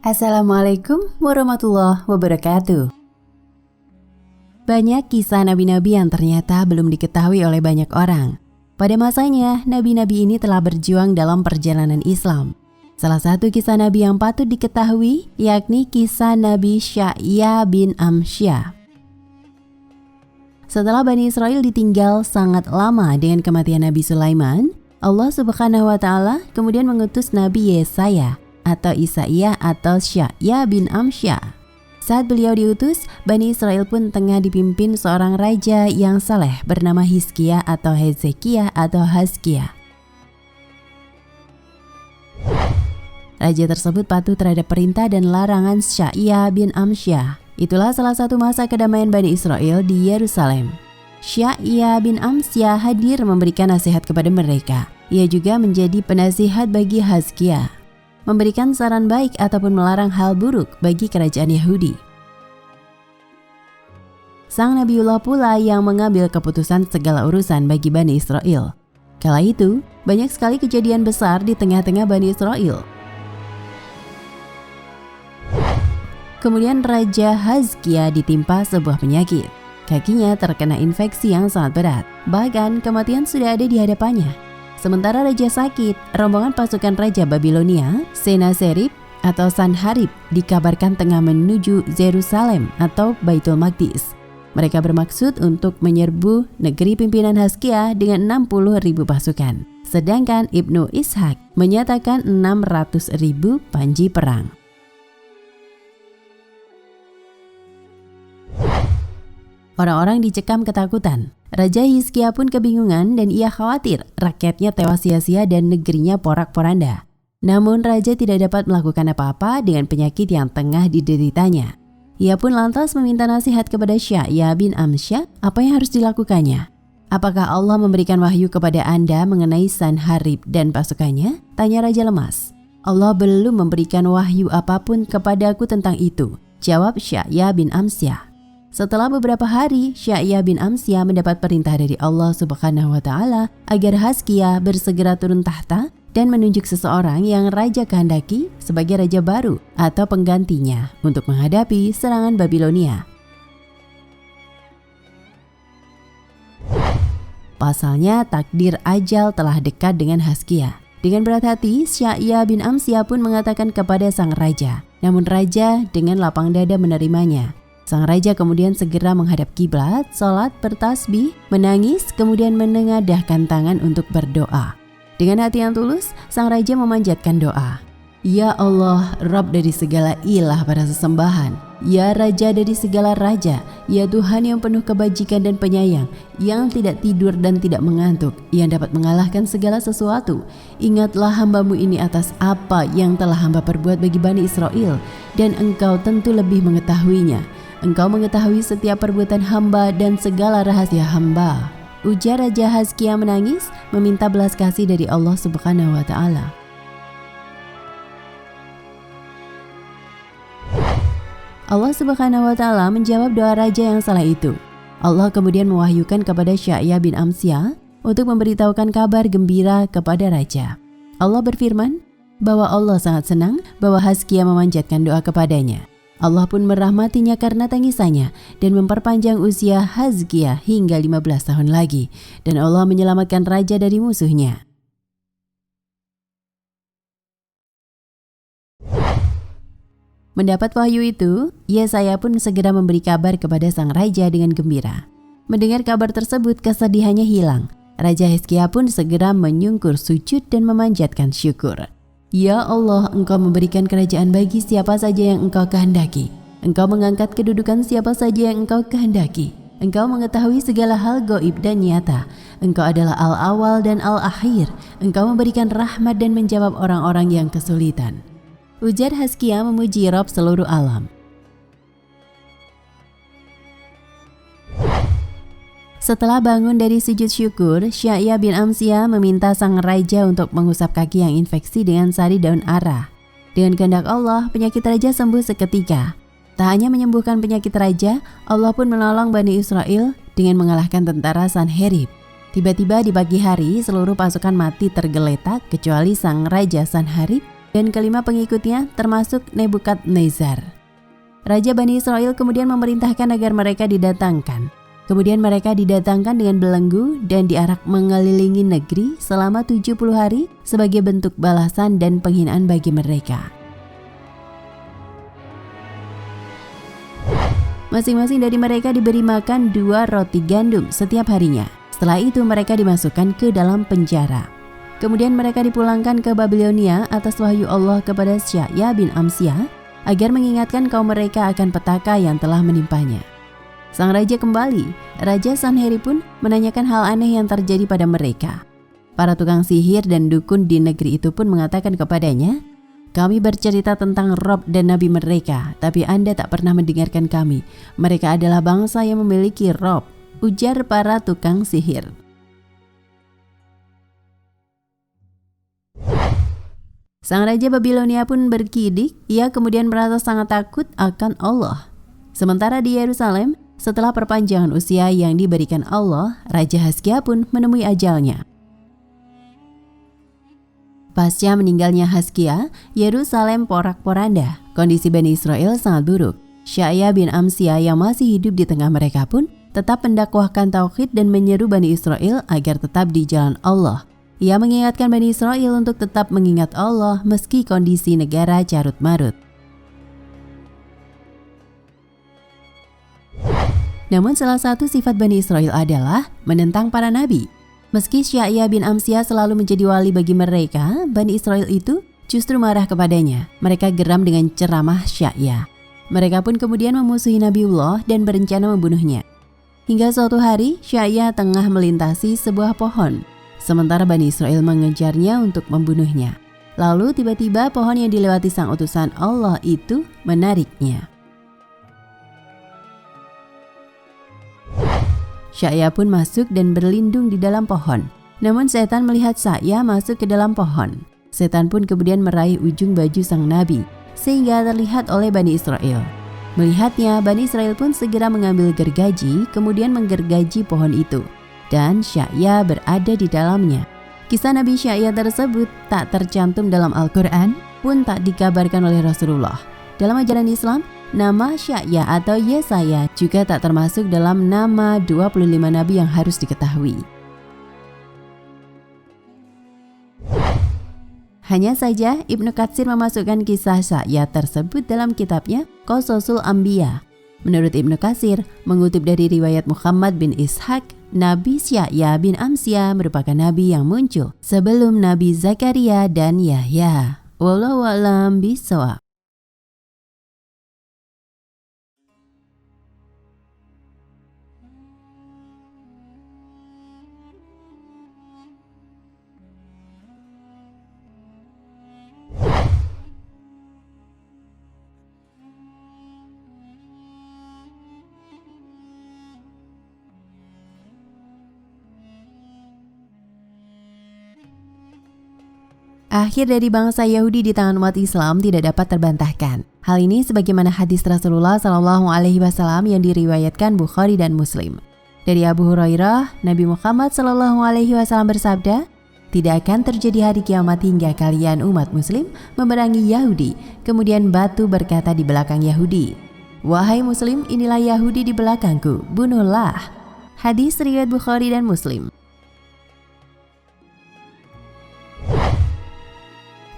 Assalamualaikum warahmatullahi wabarakatuh. Banyak kisah nabi-nabi yang ternyata belum diketahui oleh banyak orang. Pada masanya, nabi-nabi ini telah berjuang dalam perjalanan Islam. Salah satu kisah nabi yang patut diketahui yakni kisah Nabi Yahya bin Amsyah. Setelah Bani Israel ditinggal sangat lama dengan kematian Nabi Sulaiman, Allah Subhanahu wa Ta'ala kemudian mengutus Nabi Yesaya atau Isaiyah atau Yahya bin Amsyah. Saat beliau diutus, Bani Israel pun tengah dipimpin seorang raja yang saleh bernama Hizkia atau Hezekiah atau Hazkia. Raja tersebut patuh terhadap perintah dan larangan Yahya bin Amsyah. Itulah salah satu masa kedamaian Bani Israel di Yerusalem. Yahya bin Amsyah hadir memberikan nasihat kepada mereka. Ia juga menjadi penasihat bagi Hazkia, memberikan saran baik ataupun melarang hal buruk bagi kerajaan Yahudi. Sang Nabiullah pula yang mengambil keputusan segala urusan bagi Bani Israel. Kala itu, banyak sekali kejadian besar di tengah-tengah Bani Israel. Kemudian Raja Hazkia ditimpa sebuah penyakit. Kakinya terkena infeksi yang sangat berat, bahkan kematian sudah ada di hadapannya. Sementara raja sakit, rombongan pasukan Raja Babilonia, Sennacherib atau Sanharib dikabarkan tengah menuju Yerusalem atau Baitul Maqdis. Mereka bermaksud untuk menyerbu negeri pimpinan Hazkia dengan 60.000 pasukan. Sedangkan Ibnu Ishaq menyatakan 600.000 panji perang. Orang-orang dicekam ketakutan. Raja Hizkia pun kebingungan dan ia khawatir rakyatnya tewas sia-sia dan negerinya porak-poranda. Namun raja tidak dapat melakukan apa-apa dengan penyakit yang tengah dideritanya. Ia pun lantas meminta nasihat kepada Yahya bin Amsyah apa yang harus dilakukannya. Apakah Allah memberikan wahyu kepada Anda mengenai Sanharib dan pasukannya? Tanya raja lemas. Allah belum memberikan wahyu apapun kepadaku tentang itu, jawab Yahya bin Amsyah. Setelah beberapa hari, Yahya bin Amsyah mendapat perintah dari Allah Subhanahu wa Ta'ala agar Hazkia bersegera turun tahta dan menunjuk seseorang yang raja kehendaki sebagai raja baru atau penggantinya untuk menghadapi serangan Babilonia. Pasalnya, takdir ajal telah dekat dengan Hazkia. Dengan berat hati, Yahya bin Amsyah pun mengatakan kepada sang raja, namun raja dengan lapang dada menerimanya. Sang raja kemudian segera menghadap kiblat, sholat, bertasbih, menangis, kemudian menengadahkan tangan untuk berdoa. Dengan hati yang tulus, sang raja memanjatkan doa. Ya Allah, Rabb dari segala ilah pada sesembahan. Ya Raja dari segala raja. Ya Tuhan yang penuh kebajikan dan penyayang, yang tidak tidur dan tidak mengantuk, yang dapat mengalahkan segala sesuatu. Ingatlah hamba-Mu ini atas apa yang telah hamba perbuat bagi Bani Israel, dan Engkau tentu lebih mengetahuinya. Engkau mengetahui setiap perbuatan hamba dan segala rahasia hamba. Ujar Raja Hazkia menangis, meminta belas kasih dari Allah Subhanahu wa Ta'ala. Allah Subhanahu wa Ta'ala menjawab doa raja yang salah itu. Allah kemudian mewahyukan kepada Yahya bin Amsyah untuk memberitahukan kabar gembira kepada raja. Allah berfirman bahwa Allah sangat senang bahwa Hazkia memanjatkan doa kepadanya. Allah pun merahmatinya karena tangisannya dan memperpanjang usia Hazkia hingga 15 tahun lagi. Dan Allah menyelamatkan raja dari musuhnya. Mendapat wahyu itu, Yesaya pun segera memberi kabar kepada sang raja dengan gembira. Mendengar kabar tersebut, kesedihannya hilang. Raja Hizkia pun segera menyungkur sujud dan memanjatkan syukur. Ya Allah, Engkau memberikan kerajaan bagi siapa saja yang Engkau kehendaki. Engkau mengangkat kedudukan siapa saja yang Engkau kehendaki. Engkau mengetahui segala hal gaib dan nyata. Engkau adalah al-awal dan al-akhir. Engkau memberikan rahmat dan menjawab orang-orang yang kesulitan. Ujar Hazkia memuji Rabb seluruh alam. Setelah bangun dari sujud syukur, Yahya bin Amsyah meminta sang raja untuk mengusap kaki yang infeksi dengan sari daun ara. Dengan kehendak Allah, penyakit raja sembuh seketika. Tak hanya menyembuhkan penyakit raja, Allah pun menolong Bani Israel dengan mengalahkan tentara Sanherib. Tiba-tiba di pagi hari, seluruh pasukan mati tergeletak kecuali sang raja Sanherib dan kelima pengikutnya termasuk Nebukadnezar. Raja Bani Israel kemudian memerintahkan agar mereka didatangkan. Kemudian mereka didatangkan dengan belenggu dan diarak mengelilingi negeri selama 70 hari sebagai bentuk balasan dan penghinaan bagi mereka. Masing-masing dari mereka diberi makan 2 roti gandum setiap harinya. Setelah itu mereka dimasukkan ke dalam penjara. Kemudian mereka dipulangkan ke Babilonia atas wahyu Allah kepada Sya'ya bin Amsyah agar mengingatkan kaum mereka akan petaka yang telah menimpanya. Sang raja kembali. Raja Sanherib pun menanyakan hal aneh yang terjadi pada mereka. Para tukang sihir dan dukun di negeri itu pun mengatakan kepadanya, "Kami bercerita tentang Rob dan Nabi mereka, tapi Anda tak pernah mendengarkan kami. Mereka adalah bangsa yang memiliki Rob," ujar para tukang sihir. Sang raja Babilonia pun berkidik. Ia kemudian merasa sangat takut akan Allah. Sementara di Yerusalem, setelah perpanjangan usia yang diberikan Allah, Raja Hizkia pun menemui ajalnya. Pasca meninggalnya Hizkia, Yerusalem porak-poranda. Kondisi Bani Israel sangat buruk. Sya'ya bin Amsyah yang masih hidup di tengah mereka pun tetap mendakwahkan tauhid dan menyeru Bani Israel agar tetap di jalan Allah. Ia mengingatkan Bani Israel untuk tetap mengingat Allah meski kondisi negara carut-marut. Namun salah satu sifat Bani Israel adalah menentang para nabi. Meski Sya'ya bin Amsyah selalu menjadi wali bagi mereka, Bani Israel itu justru marah kepadanya. Mereka geram dengan ceramah Sya'ya. Mereka pun kemudian memusuhi Nabiullah dan berencana membunuhnya. Hingga suatu hari, Sya'ya tengah melintasi sebuah pohon, sementara Bani Israel mengejarnya untuk membunuhnya. Lalu tiba-tiba pohon yang dilewati sang utusan Allah itu menariknya. Sya'ya pun masuk dan berlindung di dalam pohon. Namun setan melihat Sya'ya masuk ke dalam pohon. Setan pun kemudian meraih ujung baju sang nabi, sehingga terlihat oleh Bani Israel. Melihatnya, Bani Israel pun segera mengambil gergaji, kemudian menggergaji pohon itu. Dan Sya'ya berada di dalamnya. Kisah Nabi Sya'ya tersebut tak tercantum dalam Al-Quran, pun tak dikabarkan oleh Rasulullah. Dalam ajaran Islam, nama Sya'ya atau Yesaya juga tak termasuk dalam nama 25 nabi yang harus diketahui. Hanya saja Ibnu Katsir memasukkan kisah Sya'ya tersebut dalam kitabnya Qososul Anbiya. Menurut Ibnu Katsir, mengutip dari riwayat Muhammad bin Ishaq, Nabi Sya'ya bin Amsyah merupakan nabi yang muncul sebelum Nabi Zakaria dan Yahya. Wallahu a'lam bishawab. Akhir dari bangsa Yahudi di tangan umat Islam tidak dapat terbantahkan. Hal ini sebagaimana hadis Rasulullah SAW yang diriwayatkan Bukhari dan Muslim. Dari Abu Hurairah, Nabi Muhammad SAW bersabda, "Tidak akan terjadi hari kiamat hingga kalian umat Muslim memerangi Yahudi, kemudian batu berkata di belakang Yahudi, 'Wahai Muslim, inilah Yahudi di belakangku, bunuhlah.'" Hadis riwayat Bukhari dan Muslim.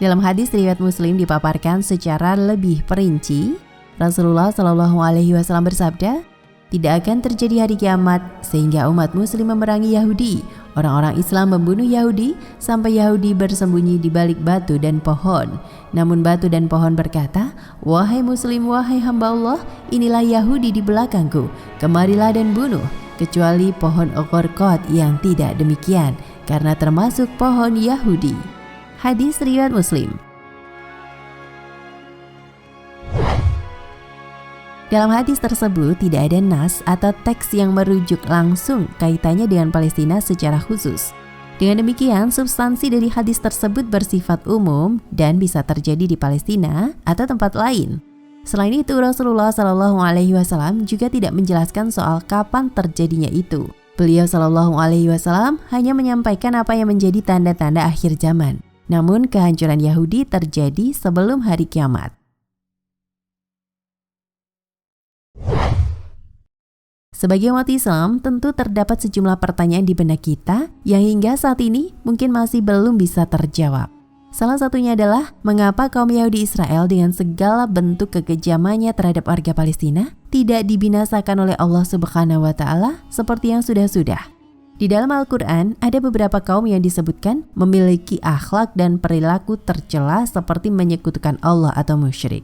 Dalam hadis riwayat Muslim dipaparkan secara lebih perinci, Rasulullah SAW bersabda, "Tidak akan terjadi hari kiamat sehingga umat Muslim memerangi Yahudi. Orang-orang Islam membunuh Yahudi sampai Yahudi bersembunyi di balik batu dan pohon. Namun batu dan pohon berkata, 'Wahai Muslim, wahai hamba Allah, inilah Yahudi di belakangku. Kemarilah dan bunuh.' Kecuali pohon Okorkot yang tidak demikian, karena termasuk pohon Yahudi." Hadis riwayat Muslim. Dalam hadis tersebut tidak ada nas atau teks yang merujuk langsung kaitannya dengan Palestina secara khusus. Dengan demikian, substansi dari hadis tersebut bersifat umum dan bisa terjadi di Palestina atau tempat lain. Selain itu, Rasulullah SAW juga tidak menjelaskan soal kapan terjadinya itu. Beliau SAW hanya menyampaikan apa yang menjadi tanda-tanda akhir zaman. Namun kehancuran Yahudi terjadi sebelum hari kiamat. Sebagai umat Islam, tentu terdapat sejumlah pertanyaan di benak kita yang hingga saat ini mungkin masih belum bisa terjawab. Salah satunya adalah, mengapa kaum Yahudi Israel dengan segala bentuk kekejamannya terhadap warga Palestina tidak dibinasakan oleh Allah Subhanahu wa Ta'ala seperti yang sudah-sudah? Di dalam Al-Quran, ada beberapa kaum yang disebutkan memiliki akhlak dan perilaku tercela seperti menyekutukan Allah atau musyrik,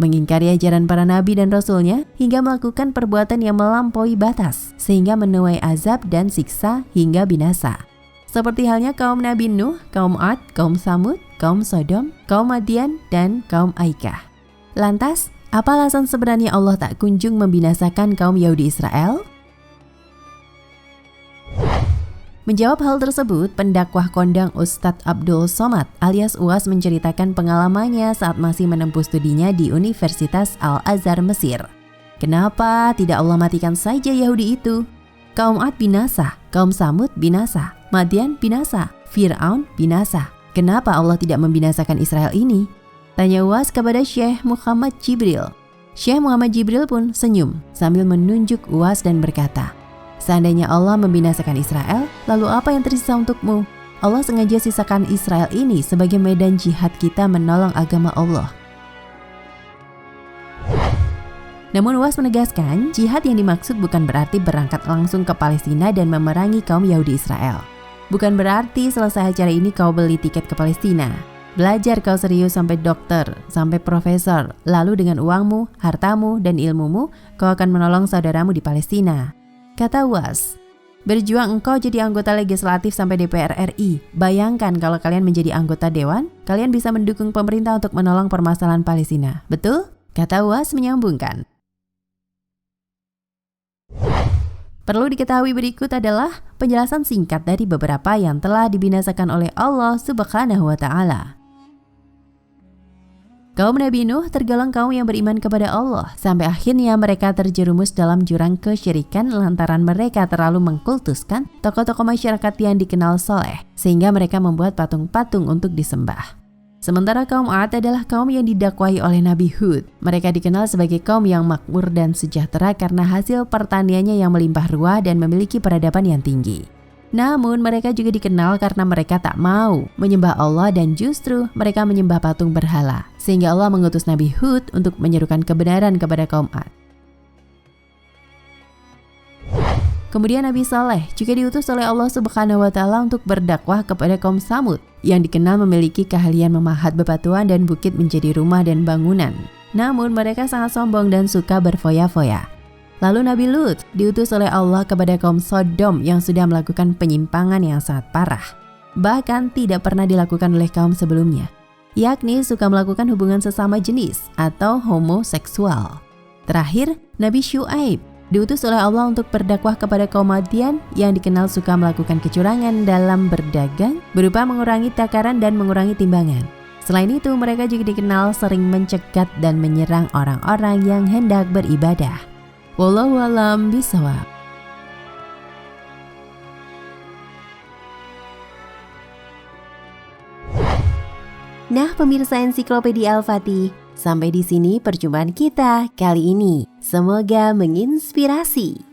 mengingkari ajaran para nabi dan rasulnya, hingga melakukan perbuatan yang melampaui batas sehingga menuai azab dan siksa hingga binasa. Seperti halnya kaum Nabi Nuh, kaum Ad, kaum Samud, kaum Sodom, kaum Madian, dan kaum Aikah. Lantas, apa alasan sebenarnya Allah tak kunjung membinasakan kaum Yahudi Israel? Menjawab hal tersebut, pendakwah kondang Ustadz Abdul Somad alias Uwas menceritakan pengalamannya saat masih menempuh studinya di Universitas Al-Azhar Mesir. Kenapa tidak Allah matikan saja Yahudi itu? Kaum Ad binasa, kaum Samud binasa, Madian binasa, Fir'aun binasa. Kenapa Allah tidak membinasakan Israel ini? Tanya Uwas kepada Syekh Muhammad Jibril. Syekh Muhammad Jibril pun senyum sambil menunjuk Uwas dan berkata, seandainya Allah membinasakan Israel, lalu apa yang tersisa untukmu? Allah sengaja sisakan Israel ini sebagai medan jihad kita menolong agama Allah. Namun Uwas menegaskan, jihad yang dimaksud bukan berarti berangkat langsung ke Palestina dan memerangi kaum Yahudi Israel. Bukan berarti selesai acara ini kau beli tiket ke Palestina. Belajar kau serius sampai dokter, sampai profesor, lalu dengan uangmu, hartamu, dan ilmumu, kau akan menolong saudaramu di Palestina. Kata Uwas, berjuang engkau jadi anggota legislatif sampai DPR RI. Bayangkan kalau kalian menjadi anggota dewan, kalian bisa mendukung pemerintah untuk menolong permasalahan Palestina. Betul? Kata Uwas menyambungkan. Perlu diketahui berikut adalah penjelasan singkat dari beberapa yang telah dibinasakan oleh Allah Subhanahu wa Ta'ala. Kaum Nabi Nuh tergolong kaum yang beriman kepada Allah, sampai akhirnya mereka terjerumus dalam jurang kesyirikan lantaran mereka terlalu mengkultuskan tokoh-tokoh masyarakat yang dikenal soleh, sehingga mereka membuat patung-patung untuk disembah. Sementara kaum Ad adalah kaum yang didakwahi oleh Nabi Hud. Mereka dikenal sebagai kaum yang makmur dan sejahtera karena hasil pertaniannya yang melimpah ruah dan memiliki peradaban yang tinggi. Namun mereka juga dikenal karena mereka tak mau menyembah Allah dan justru mereka menyembah patung berhala. Sehingga Allah mengutus Nabi Hud untuk menyerukan kebenaran kepada kaum Ad. Kemudian Nabi Saleh juga diutus oleh Allah Subhanahu wa Ta'ala untuk berdakwah kepada kaum Samud yang dikenal memiliki keahlian memahat bebatuan dan bukit menjadi rumah dan bangunan. Namun mereka sangat sombong dan suka berfoya-foya. Lalu Nabi Lut diutus oleh Allah kepada kaum Sodom yang sudah melakukan penyimpangan yang sangat parah, bahkan tidak pernah dilakukan oleh kaum sebelumnya, yakni suka melakukan hubungan sesama jenis atau homoseksual. Terakhir, Nabi Syuaib diutus oleh Allah untuk berdakwah kepada kaum Madian yang dikenal suka melakukan kecurangan dalam berdagang berupa mengurangi takaran dan mengurangi timbangan. Selain itu, mereka juga dikenal sering mencegat dan menyerang orang-orang yang hendak beribadah. Wallahu a'lam bishawab. Nah, pemirsa Ensiklopedia Al-Fatih, sampai di sini perjumpaan kita kali ini. Semoga menginspirasi.